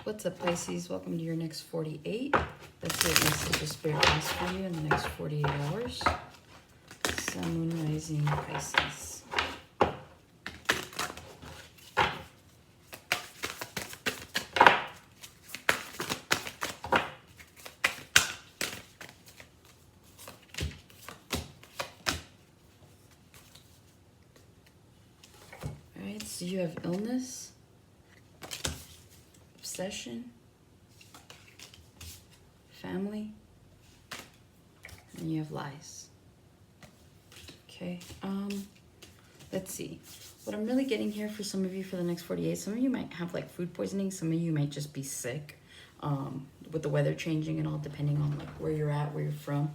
What's up, Pisces? Welcome to your next 48. Let's see what message the Spirit has for you in the next 48 hours. Sun, Moon, Rising, Pisces. Alright, so you have illness, obsession, family, and you have lies. Okay, let's see. What I'm really getting here for some of you for the next 48, some of you might have like food poisoning, some of you might just be sick with the weather changing and all, depending on like where you're at, where you're from.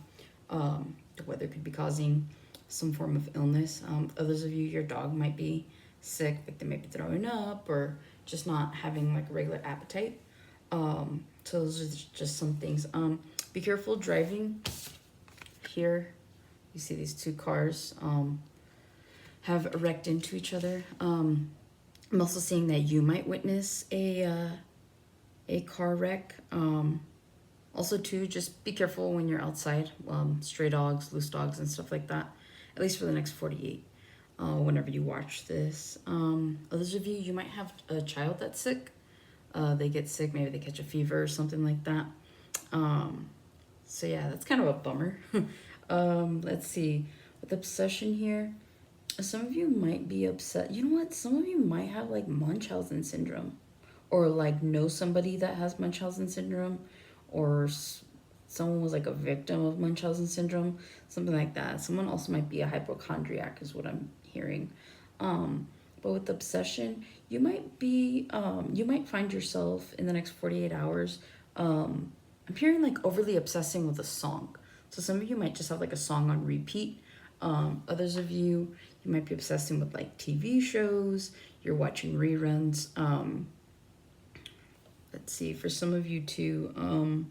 The weather could be causing some form of illness. Others of you, your dog might be sick, like they might be throwing up or just not having like a regular appetite. So those are just some things. Be careful driving. Here you see these two cars have wrecked into each other. I'm also seeing that you might witness a car wreck. Also too, just be careful when you're outside. Stray dogs, loose dogs, and stuff like that, at least for the next 48. Whenever you watch this. Others of you, you might have a child that's sick. They get sick, maybe they catch a fever or something like that. So yeah, that's kind of a bummer. Let's see, with obsession here, some of you might be upset. You know what? Some of you might have like Munchausen syndrome, or like know somebody that has Munchausen syndrome, or someone was like a victim of Munchausen syndrome, something like that. Someone also might be a hypochondriac is what I'm hearing. But with obsession, you might be, you might find yourself in the next 48 hours, I'm hearing like overly obsessing with a song. So some of you might just have like a song on repeat. Others of you, you might be obsessing with like TV shows, you're watching reruns. Let's see, for some of you too,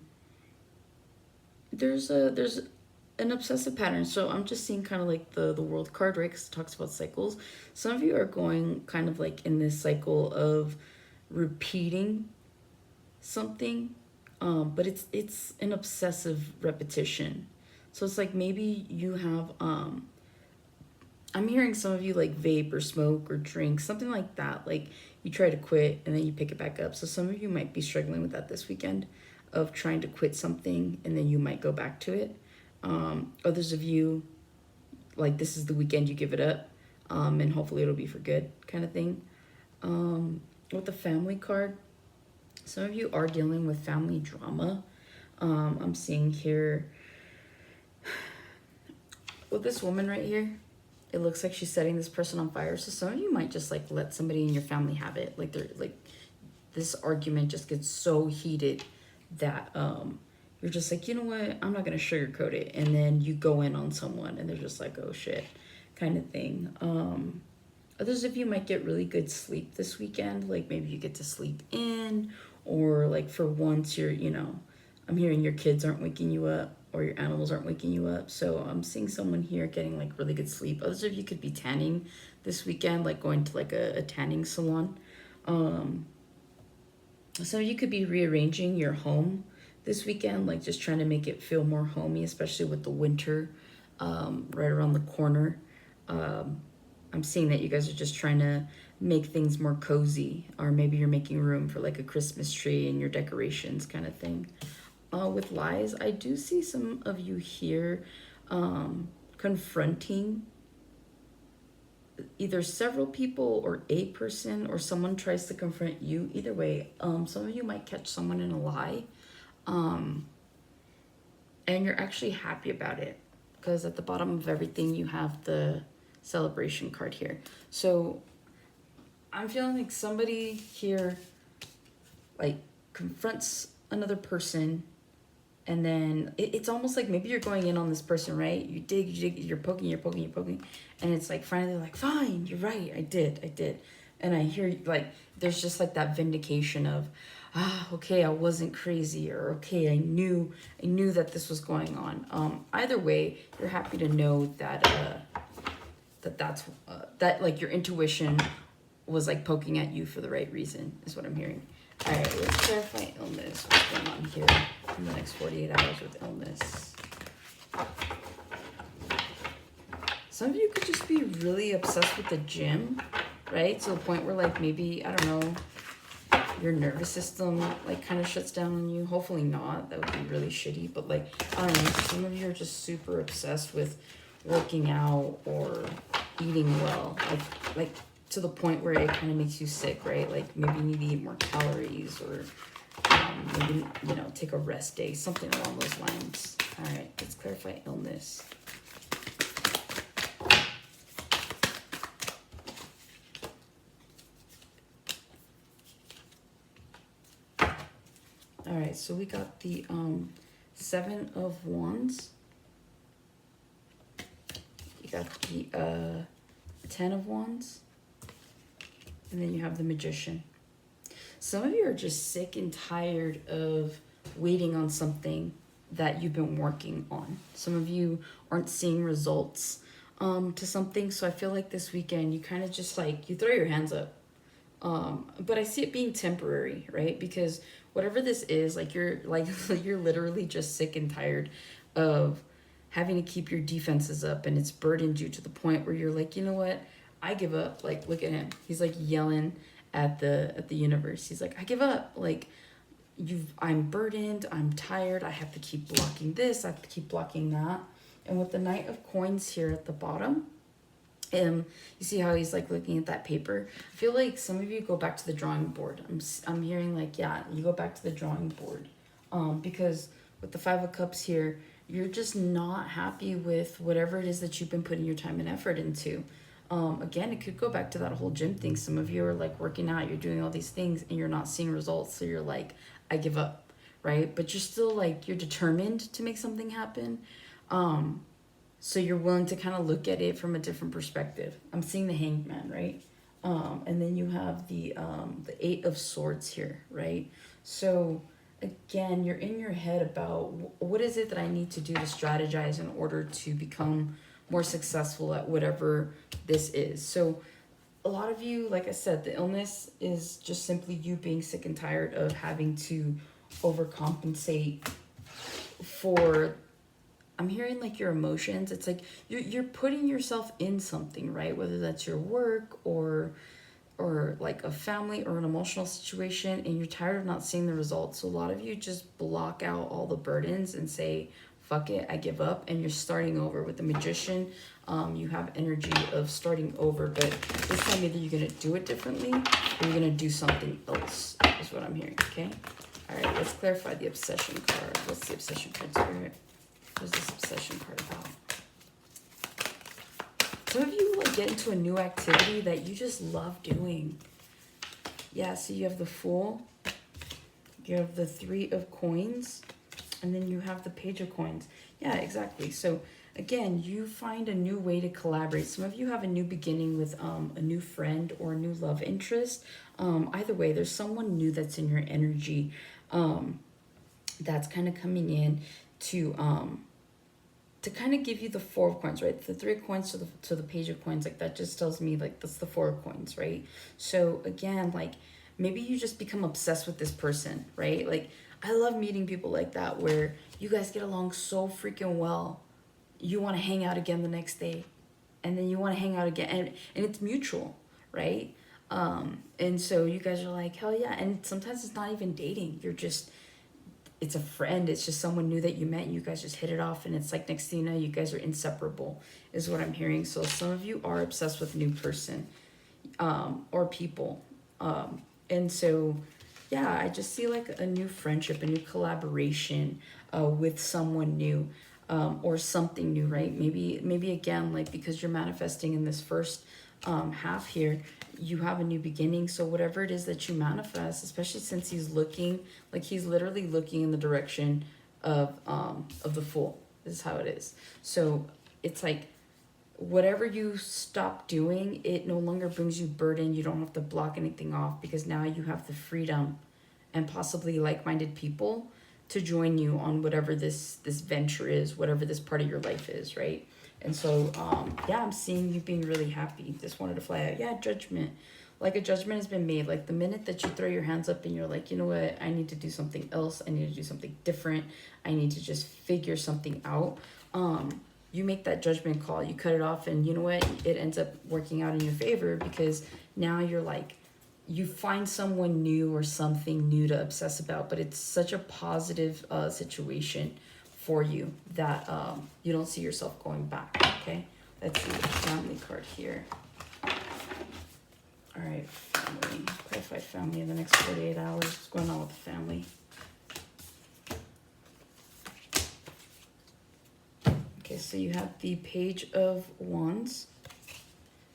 there's an obsessive pattern. So I'm just seeing kind of like the world card, right? Because it talks about cycles. Some of you are going kind of like in this cycle of repeating something, but it's an obsessive repetition. So it's like maybe you have I'm hearing some of you like vape or smoke or drink, something like that. Like you try to quit and then you pick it back up. So some of you might be struggling with that this weekend, of trying to quit something and then you might go back to it. Others of you, like this is the weekend you give it up, and hopefully it'll be for good, kind of thing. With the family card, some of you are dealing with family drama. I'm seeing here with this woman right here, it looks like she's setting this person on fire. So some of you might just like let somebody in your family have it. Like they're like, this argument just gets so heated that you're just like, you know what, I'm not gonna sugarcoat it, and then you go in on someone and they're just like, oh shit, kind of thing. Others of you might get really good sleep this weekend, like maybe you get to sleep in, or like for once you're, you know, I'm hearing your kids aren't waking you up or your animals aren't waking you up. So I'm seeing someone here getting like really good sleep. Others of you could be tanning this weekend, like going to like a tanning salon. So you could be rearranging your home this weekend, like just trying to make it feel more homey, especially with the winter right around the corner. I'm seeing that you guys are just trying to make things more cozy, or maybe you're making room for like a Christmas tree and your decorations, kind of thing. With lies, I do see some of you here confronting either several people or a person, or someone tries to confront you. Either way, some of you might catch someone in a lie, and you're actually happy about it, because at the bottom of everything you have the celebration card here. So I'm feeling like somebody here like confronts another person, and then it's almost like maybe you're going in on this person, right? You dig, you're poking, and it's like finally like, fine, you're right, I did. And I hear like there's just like that vindication of, okay, I wasn't crazy, or okay, I knew that this was going on. Either way, you're happy to know that that's that like your intuition was like poking at you for the right reason, is what I'm hearing. All right, let's clarify illness. What's going on here in the next 48 hours with illness? Some of you could just be really obsessed with the gym, right? To the point where like maybe, I don't know, your nervous system like kind of shuts down on you. Hopefully not. That would be really shitty. But like, I don't know, some of you are just super obsessed with working out or eating well. Like to the point where it kind of makes you sick, right? Like maybe you need to eat more calories or maybe, you know, take a rest day, something along those lines. All right, let's clarify illness. All right, so we got the 7 of Wands. You got the 10 of Wands. And then you have the Magician. Some of you are just sick and tired of waiting on something that you've been working on. Some of you aren't seeing results to something. So I feel like this weekend you kind of just like, you throw your hands up. But I see it being temporary, right? Because whatever this is, like you're literally just sick and tired of having to keep your defenses up, and it's burdened you to the point where you're like, you know what? I give up. Like, look at him. He's like yelling at the universe. He's like, I give up. Like, I'm burdened. I'm tired. I have to keep blocking this. I have to keep blocking that. And with the Knight of Coins here at the bottom, you see how he's like looking at that paper? I feel like some of you go back to the drawing board. I'm hearing like, yeah, you go back to the drawing board. Because with the 5 of Cups here, you're just not happy with whatever it is that you've been putting your time and effort into. Again, it could go back to that whole gym thing. Some of you are like working out, you're doing all these things and you're not seeing results. So you're like, I give up, right? But you're still like, you're determined to make something happen. So you're willing to kind of look at it from a different perspective. I'm seeing the Hanged Man, right? And then you have the 8 of Swords here, right? So again, you're in your head about what is it that I need to do to strategize in order to become more successful at whatever this is. So a lot of you, like I said, the illness is just simply you being sick and tired of having to overcompensate for, I'm hearing like your emotions. It's like you're putting yourself in something, right? Whether that's your work or like a family or an emotional situation, and you're tired of not seeing the results. So a lot of you just block out all the burdens and say, fuck it, I give up, and you're starting over. With the Magician, you have energy of starting over, but this time either you're gonna do it differently or you're gonna do something else, is what I'm hearing, okay? All right, let's clarify the Obsession card. What's the Obsession card, Spirit? What's this Obsession card about? Some of you like get into a new activity that you just love doing. Yeah, so you have the Fool, you have the 3 of Coins, and then you have the Page of Coins. Yeah, exactly. So again, you find a new way to collaborate. Some of you have a new beginning with a new friend or a new love interest. Either way, there's someone new that's in your energy that's kind of coming in to kind of give you the 4 of Coins, right? The 3 of Coins to the Page of Coins, like that just tells me like that's the 4 of Coins, right? So again, like maybe you just become obsessed with this person, right? Like I love meeting people like that where you guys get along so freaking well. You want to hang out again the next day, and then you want to hang out again, and it's mutual, right? And so you guys are like, hell yeah. And sometimes it's not even dating. You're just, it's a friend. It's just someone new that you met and you guys just hit it off, and it's like next thing you know, you guys are inseparable, is what I'm hearing. So some of you are obsessed with a new person or people. And so, yeah, I just see like a new friendship, a new collaboration with someone new or something new, right? Maybe again, like because you're manifesting in this first half here, you have a new beginning. So whatever it is that you manifest, especially since he's looking, like he's literally looking in the direction of the Fool. This is how it is. So it's like whatever you stop doing, it no longer brings you burden. You don't have to block anything off because now you have the freedom and possibly like-minded people to join you on whatever this venture is, whatever this part of your life is, right? And so, yeah, I'm seeing you being really happy. Just wanted to fly out. Yeah, Judgment. like a judgment has been made. Like the minute that you throw your hands up and you're like, you know what, I need to do something else, I need to do something different, I need to just figure something out, you make that judgment call, you cut it off, and you know what, it ends up working out in your favor, because now you're like, you find someone new or something new to obsess about, but it's such a positive situation for you that you don't see yourself going back. Okay, let's see the family card here. All right, family. Clarify family in the next 48 hours. What's going on with the family? Okay, so you have the Page of Wands,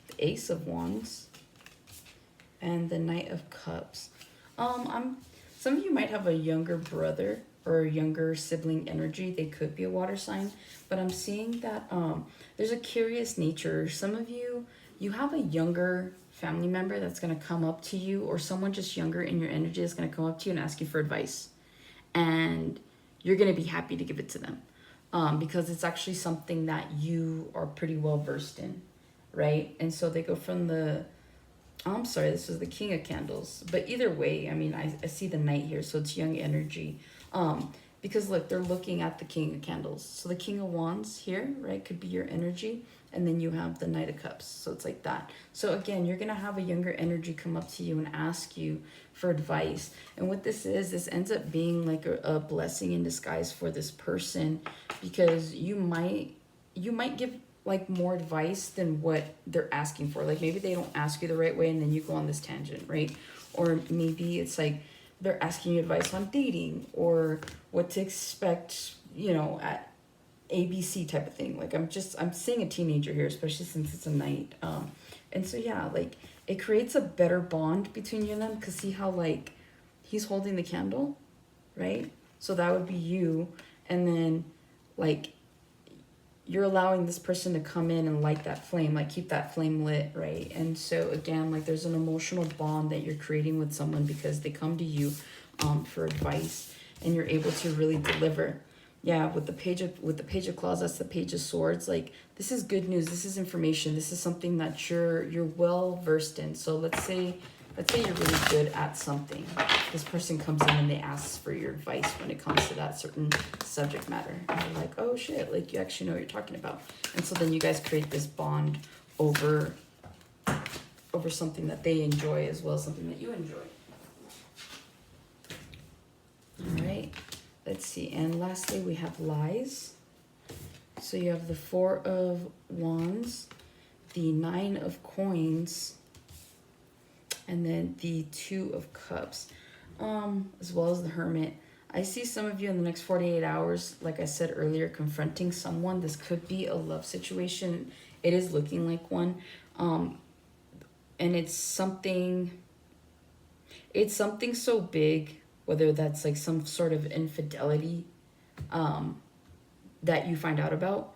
the Ace of Wands, and the Knight of Cups. Some of you might have a younger brother or a younger sibling energy. They could be a water sign, but I'm seeing that there's a curious nature. Some of you, you have a younger family member that's going to come up to you, or someone just younger in your energy is going to come up to you and ask you for advice, and you're going to be happy to give it to them, because it's actually something that you are pretty well versed in, right? And so they go from the, I'm sorry, this is the King of Candles, but either way, I mean, I see the Knight here, so it's young energy, because look, they're looking at the King of Candles. So the King of Wands here, right, could be your energy. And then you have the Knight of Cups. So it's like that. So again, you're going to have a younger energy come up to you and ask you for advice. And what this is, this ends up being like a blessing in disguise for this person, because you might give like more advice than what they're asking for. Like maybe they don't ask you the right way and then you go on this tangent, right? Or maybe it's like they're asking you advice on dating or what to expect, you know, at ABC type of thing. Like I'm seeing a teenager here, especially since it's a Knight. And so yeah, like it creates a better bond between you and them, because see how like he's holding the candle, right? So that would be you, and then like you're allowing this person to come in and light that flame, like keep that flame lit, right? And so again, like there's an emotional bond that you're creating with someone because they come to you for advice, and you're able to really deliver. Yeah, with the page of claws, that's the Page of Swords. Like this is good news. This is information. This is something that you're well versed in. So let's say you're really good at something. This person comes in and they ask for your advice when it comes to that certain subject matter. And you're like, oh shit, like you actually know what you're talking about. And so then you guys create this bond over something that they enjoy as well as something that you enjoy. All right, let's see. And lastly, we have lies. So you have the Four of Wands, the Nine of Coins, and then the Two of Cups, as well as the Hermit. I see some of you in the next 48 hours, like I said earlier, confronting someone. This could be a love situation. It is looking like one. And it's something so big, whether that's like some sort of infidelity that you find out about.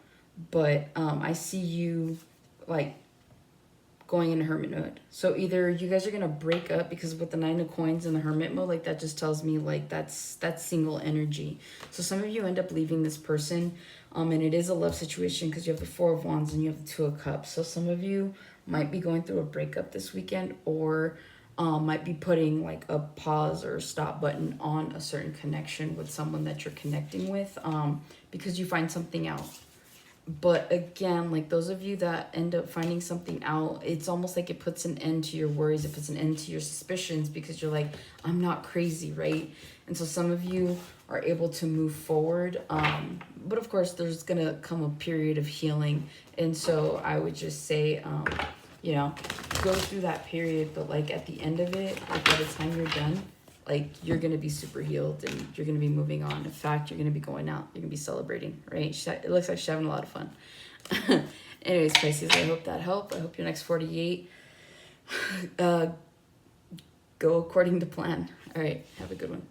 But I see you like going into hermit mode. So either you guys are going to break up, because with the Nine of Coins and the hermit mode, like that just tells me like that's single energy. So some of you end up leaving this person, and it is a love situation because you have the Four of Wands and you have the Two of Cups. So some of you might be going through a breakup this weekend, or might be putting like a pause or a stop button on a certain connection with someone that you're connecting with, because you find something out. But again, like those of you that end up finding something out, it's almost like it puts an end to your worries. It puts an end to your suspicions, because you're like, I'm not crazy, right? And so some of you are able to move forward. But of course, there's going to come a period of healing. And so I would just say, you know, go through that period. But like at the end of it, like by the time you're done, like you're going to be super healed and you're going to be moving on. In fact, you're going to be going out. You're going to be celebrating, right? It looks like she's having a lot of fun. Anyways, Pisces, I hope that helped. I hope your next 48 go according to plan. All right, have a good one.